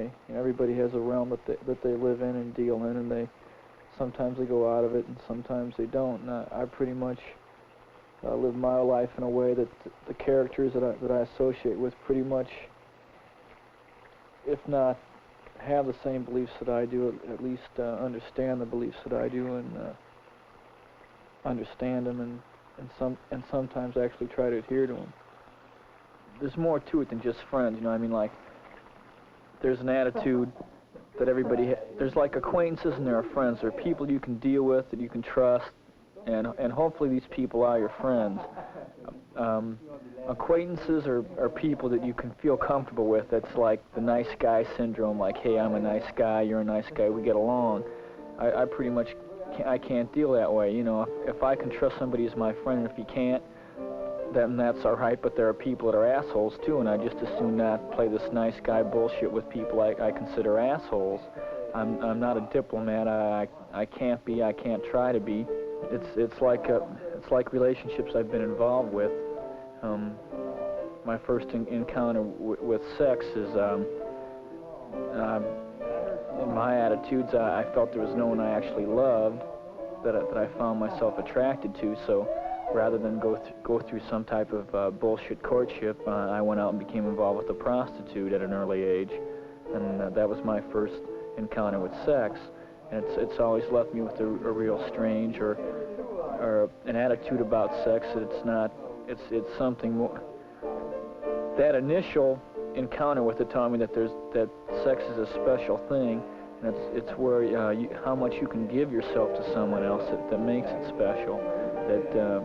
You know, everybody has a realm that they live in and deal in, and sometimes they go out of it, and sometimes they don't. And I pretty much live my life in a way that the characters that I associate with pretty much, if not have the same beliefs that I do, at least understand the beliefs that I do, and understand them, and sometimes actually try to adhere to them. There's more to it than just friends, you know. I mean, like, there's an attitude that everybody there's like acquaintances and there are friends. There are people you can deal with, that you can trust, and hopefully these people are your friends. Acquaintances are people that you can feel comfortable with. That's like the nice guy syndrome, like, hey, I'm a nice guy, you're a nice guy, we get along. I pretty much can't deal that way, you know. If I can trust somebody as my friend, and if you can't, then that's all right. But there are people that are assholes too, and I just as soon not play this nice guy bullshit with people I consider assholes. I'm not a diplomat. I can't be. I can't try to be. It's like relationships I've been involved with. My first encounter with sex is in my attitudes. I felt there was no one I actually loved that I found myself attracted to. So rather than go through some type of bullshit courtship, I went out and became involved with a prostitute at an early age, and that was my first encounter with sex. And it's always left me with a real strange or an attitude about sex that it's something more. That initial encounter with it taught me that sex is a special thing, and it's where how much you can give yourself to someone else that makes it special. That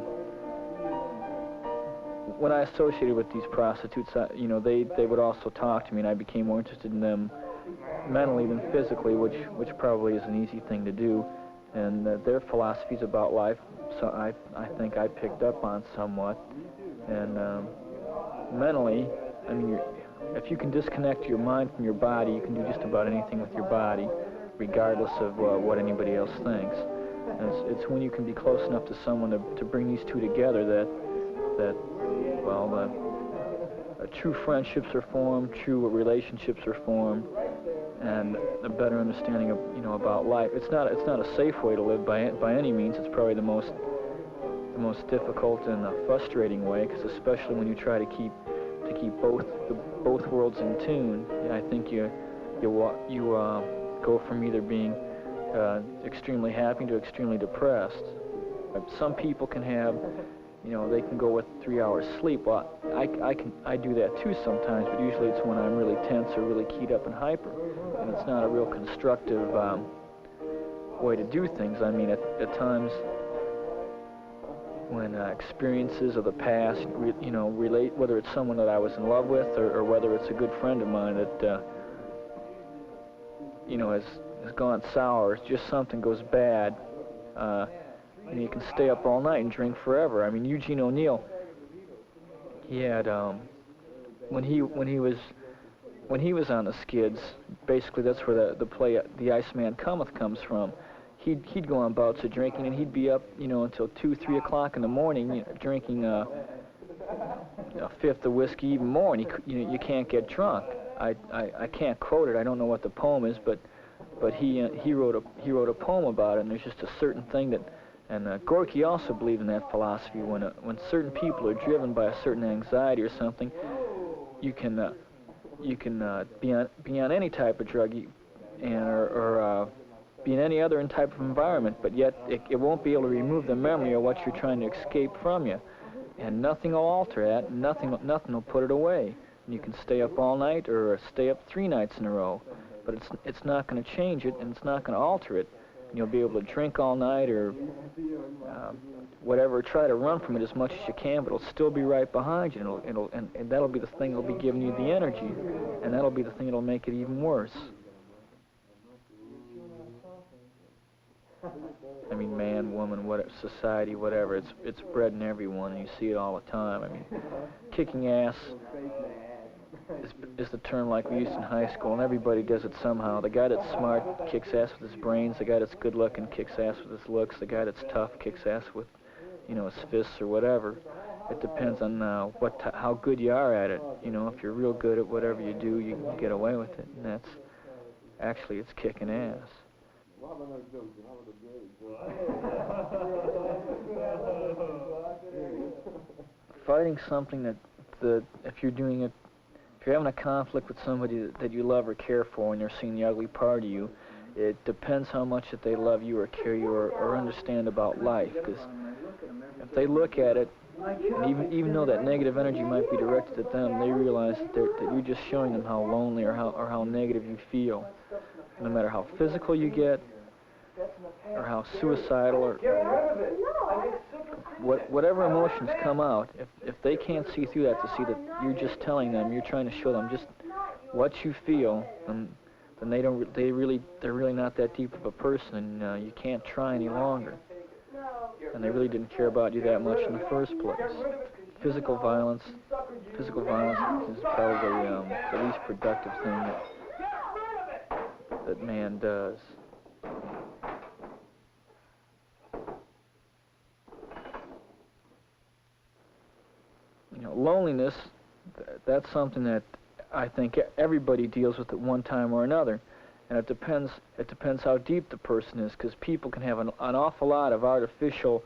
when I associated with these prostitutes, you know, they would also talk to me, and I became more interested in them mentally than physically, which probably is an easy thing to do. And their philosophies about life, so I think I picked up on somewhat. And mentally, I mean, if you can disconnect your mind from your body, you can do just about anything with your body, regardless of what anybody else thinks. And it's when you can be close enough to someone to bring these two together that true friendships are formed, true relationships are formed, and a better understanding of, you know, about life. It's not a safe way to live by any means. It's probably the most difficult and frustrating way, because especially when you try to keep both worlds in tune, I think you go from either being extremely happy to extremely depressed. Some people can have, you know, they can go with 3 hours sleep. Well, I do that too sometimes, but usually it's when I'm really tense or really keyed up and hyper, and it's not a real constructive way to do things. I mean, at times when experiences of the past, you know, relate, whether it's someone that I was in love with or whether it's a good friend of mine that you know, has gone sour, just something goes bad, and you can stay up all night and drink forever. I mean, Eugene O'Neill, he had when he was on the skids, basically that's where the play The Iceman Cometh comes from. He'd go on bouts of drinking, and he'd be up, you know, until 2, 3 o'clock in the morning, you know, drinking a fifth of whiskey, even more, and you can't get drunk. I can't quote it. I don't know what the poem is, but he wrote a poem about it, and there's just a certain thing that, and Gorky also believed in that philosophy. When certain people are driven by a certain anxiety or something, you can be on any type of drug, or be in any other type of environment, but yet it won't be able to remove the memory of what you're trying to escape from you, and nothing will alter that. Nothing will put it away. And you can stay up all night or stay up 3 nights in a row, but it's not going to change it, and it's not going to alter it. And you'll be able to drink all night or whatever. Try to run from it as much as you can, but it'll still be right behind you, and that'll be the thing that'll be giving you the energy, and that'll be the thing that'll make it even worse. I mean, man, woman, whatever, society, whatever, it's bred in everyone, and you see it all the time. I mean, kicking ass is the term like we used in high school, and everybody does it somehow. The guy that's smart kicks ass with his brains. The guy that's good looking kicks ass with his looks. The guy that's tough kicks ass with, you know, his fists or whatever. It depends on how good you are at it. You know, if you're real good at whatever you do, you can get away with it, and Actually, it's kicking ass. Fighting something that if you're doing it, if you're having a conflict with somebody that you love or care for and they're seeing the ugly part of you, it depends how much that they love you or care you or understand about life. Because if they look at it, and even though that negative energy might be directed at them, they realize that you're just showing them how lonely or how negative you feel. No matter how physical you get, or how suicidal, or whatever emotions come out, if they can't see through that to see that you're just telling them, you're trying to show them just what you feel, then they're really not that deep of a person, and you can't try any longer. And they really didn't care about you that much in the first place. Physical violence is probably the least productive thing that man does. You know, loneliness, that's something that I think everybody deals with at one time or another. And it depends how deep the person is, because people can have an awful lot of artificial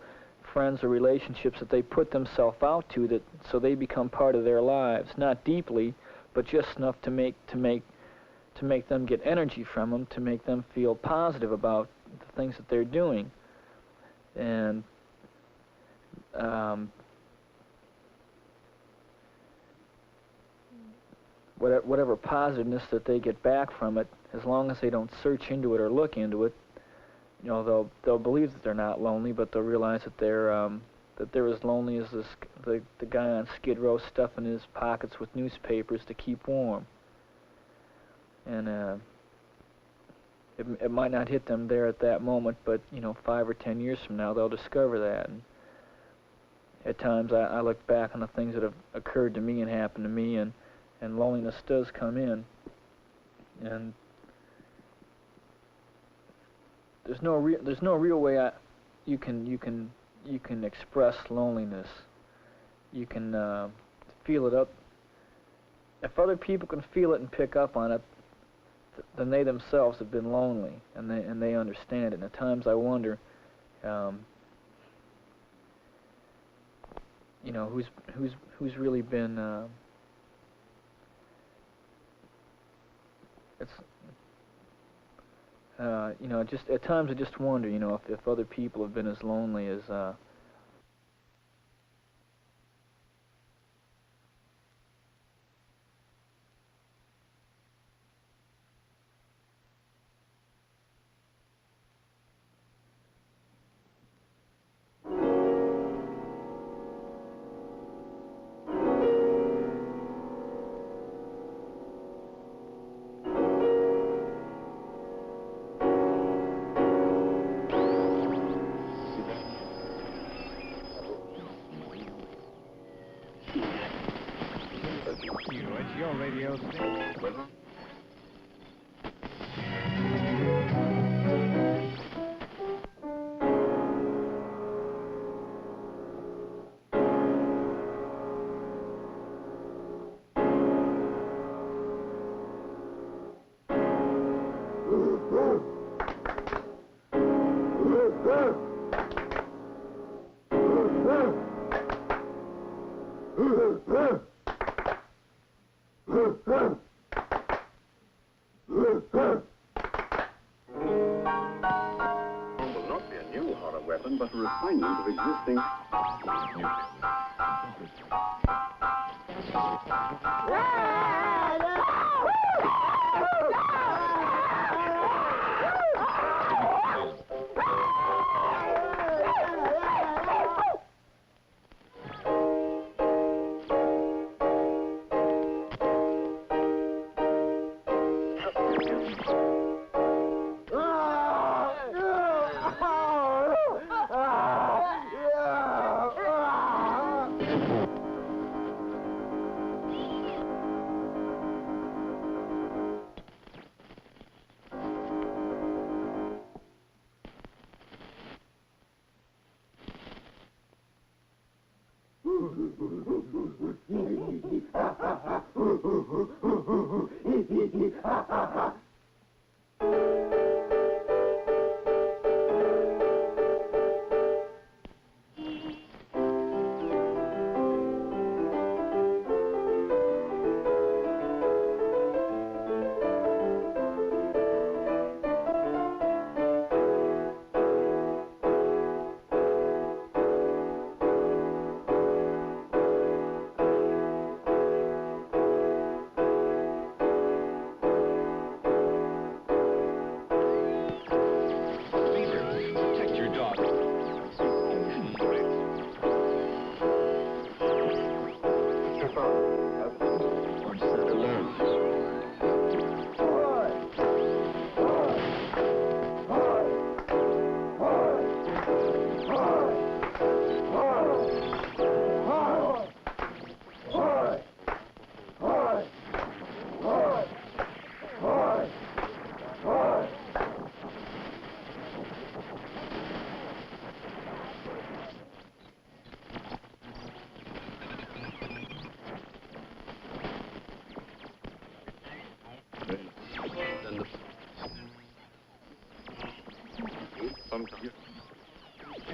friends or relationships that they put themselves out to, so they become part of their lives, not deeply, but just enough to make them get energy from them, to make them feel positive about the things that they're doing. And whatever positiveness that they get back from it, as long as they don't search into it or look into it, you know, they'll believe that they're not lonely, but they'll realize that they're as lonely as the guy on Skid Row stuffing his pockets with newspapers to keep warm. And it might not hit them there at that moment, but you know, 5 or 10 years from now, they'll discover that. And at times, I look back on the things that have occurred to me and happened to me, and loneliness does come in, and there's no real way you can express loneliness. You can feel it up. If other people can feel it and pick up on it, then they themselves have been lonely, and they understand it. And at times I wonder, you know, who's really been. You know, just at times I just wonder, you know, if other people have been as lonely as. It's your radio station. But a refinement of existing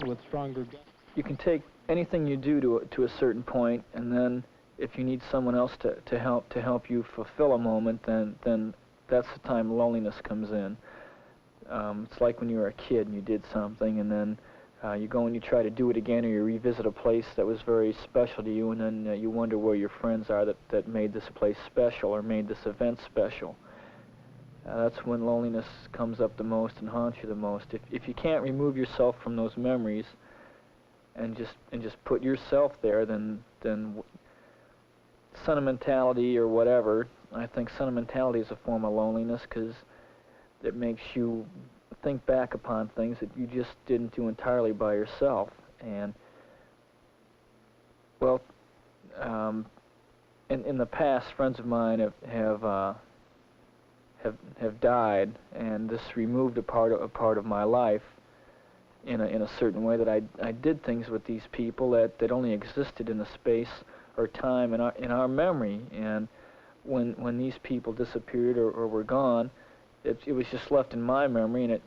with stronger. You can take anything you do to a certain point, and then if you need someone else to help you fulfill a moment, then that's the time loneliness comes in. It's like when you were a kid and you did something, and then you go and you try to do it again, or you revisit a place that was very special to you, and then you wonder where your friends are that made this place special or made this event special. That's when loneliness comes up the most and haunts you the most. If you can't remove yourself from those memories and just put yourself there, then sentimentality or whatever, I think sentimentality is a form of loneliness, because it makes you think back upon things that you just didn't do entirely by yourself. And well, in the past, friends of mine have died, and this removed a part of my life in a certain way, that I did things with these people that only existed in a space or time in our memory. And when these people disappeared or were gone, it was just left in my memory, and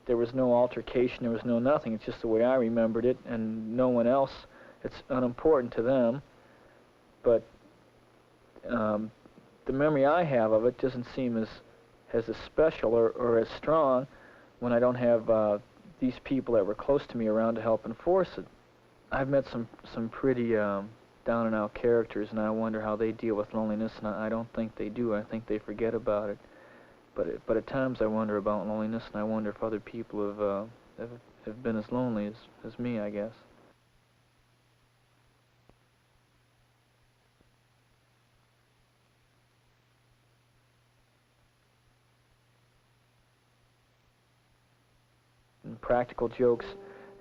there was no altercation, there was no nothing. It's just the way I remembered it, and no one else. It's unimportant to them, but the memory I have of it doesn't seem as special or as strong when I don't have these people that were close to me around to help enforce it. I've met some pretty down and out characters, and I wonder how they deal with loneliness, and I don't think they do. I think they forget about it. But at times I wonder about loneliness, and I wonder if other people have been as lonely as me, I guess. And practical jokes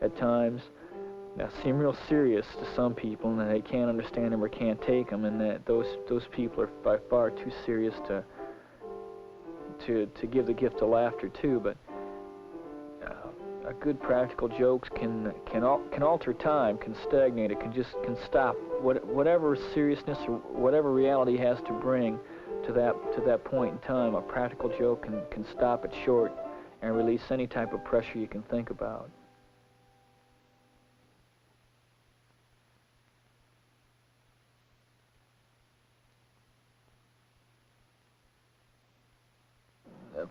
at times seem real serious to some people, and they can't understand them or can't take them, and that those people are by far too serious to give the gift of laughter too. But a good practical jokes can alter time, can stagnate it, can stop whatever seriousness or whatever reality has to bring to that point in time. A practical joke can stop it short and release any type of pressure you can think about.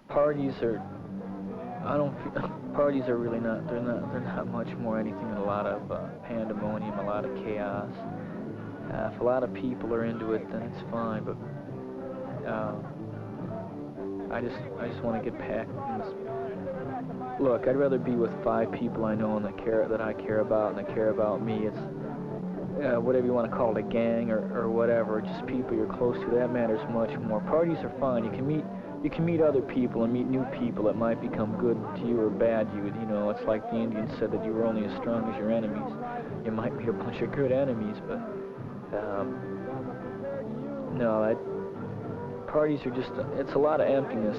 Parties are, parties are really not, they're not much more anything than a lot of pandemonium, a lot of chaos. If a lot of people are into it, then it's fine, but I just want to get back. Look, I'd rather be with 5 people I know and that I care about and that care about me. It's whatever you want to call it, a gang or whatever, just people you're close to. That matters much more. Parties are fine. You can meet other people and meet new people that might become good to you or bad to you. You know, it's like the Indians said that you were only as strong as your enemies. You might meet a bunch of good enemies, but no, parties are just, it's a lot of emptiness.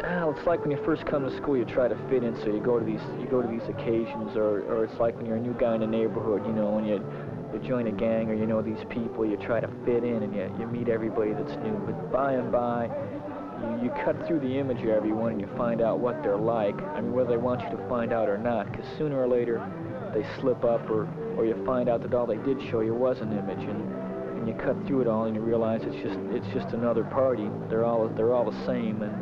It's like when you first come to school, you try to fit in, so you go to these occasions, or it's like when you're a new guy in the neighborhood, you know, when you join a gang or you know these people, you try to fit in and you meet everybody that's new. But by and by, you cut through the image of everyone and you find out what they're like. I mean, whether they want you to find out or not, because sooner or later they slip up, or you find out that all they did show you was an image, and you cut through it all and you realize it's just another party. They're all the same, and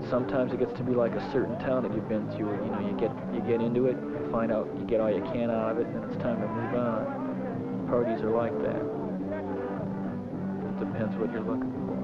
sometimes it gets to be like a certain town that you've been through. You know, you get into it, you find out, you get all you can out of it, and then it's time to move on. Parties are like that. It depends what you're looking for.